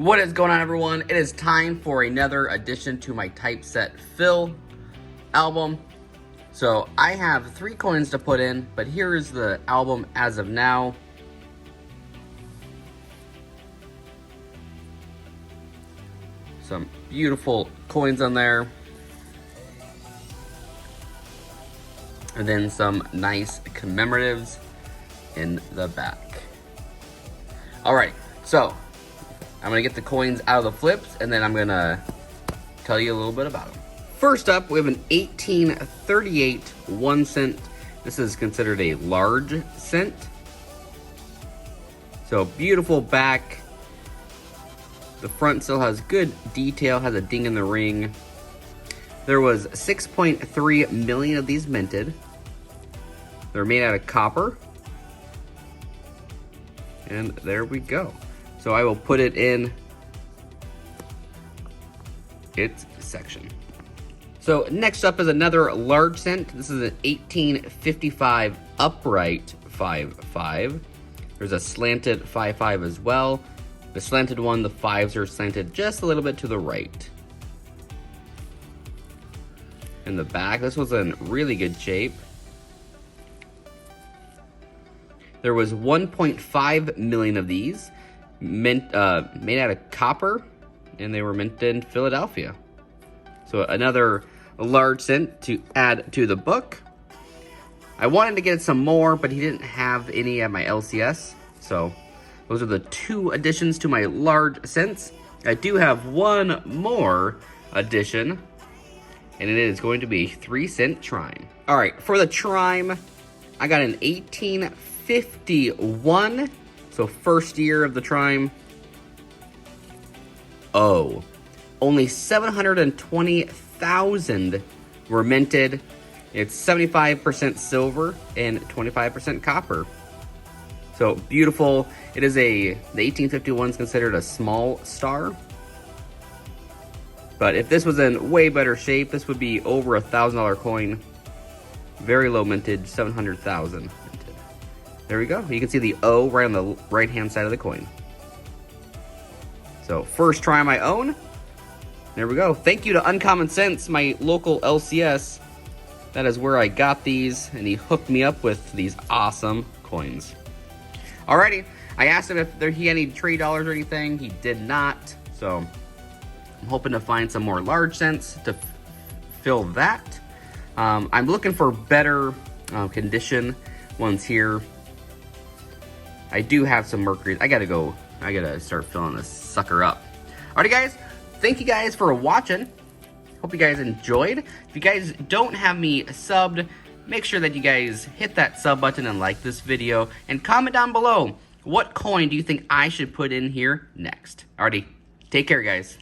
What is going on, everyone? It is time for another addition to my Type Set Fill album. So I have 3 coins to put in, but here is the album as of now. Some beautiful coins on there. And then some nice commemoratives in the back. Alright, so I'm gonna get the coins out of the flips and then I'm gonna tell you a little bit about them. First up, we have an 1838 1 cent. This is considered a large cent. So beautiful back. The front still has good detail, has a ding in the ring. There was 6.3 million of these minted. They're made out of copper. And there we go. So I will put it in its section. So next up is another large cent. This is an 1855 upright 5.5. There's a slanted 5.5 as well. The slanted one, the 5s are slanted just a little bit to the right. In the back, this was in really good shape. There was 1.5 million of these, made out of copper, and they were minted in Philadelphia. So another large cent to add to the book. I wanted to get some more, but he didn't have any at my LCS, so those are the 2 additions to my large cents. I do have one more addition, and it is going to be 3 cent trime. All right, for the trime, I got an 1851, so first year of the trime. Oh, only 720,000 were minted. It's 75% silver and 25% copper. So beautiful. It is the 1851 is considered a small star. But if this was in way better shape, this would be over $1,000 coin. Very low mintage, 700,000 minted. There we go. You can see the O right on the right-hand side of the coin. So first try on my own. There we go. Thank you to Uncommon Cents, my local LCS. That is where I got these, and he hooked me up with these awesome coins. Alrighty, I asked him if he had any trade dollars or anything. He did not, so I'm hoping to find some more large cents to fill that. I'm looking for better condition ones here. I do have some mercury. I gotta start filling this sucker up. Alrighty, guys, thank you guys for watching. Hope you guys enjoyed. If you guys don't have me subbed, make sure that you guys hit that sub button and like this video, and comment down below, what coin do you think I should put in here next? Alrighty, take care, guys.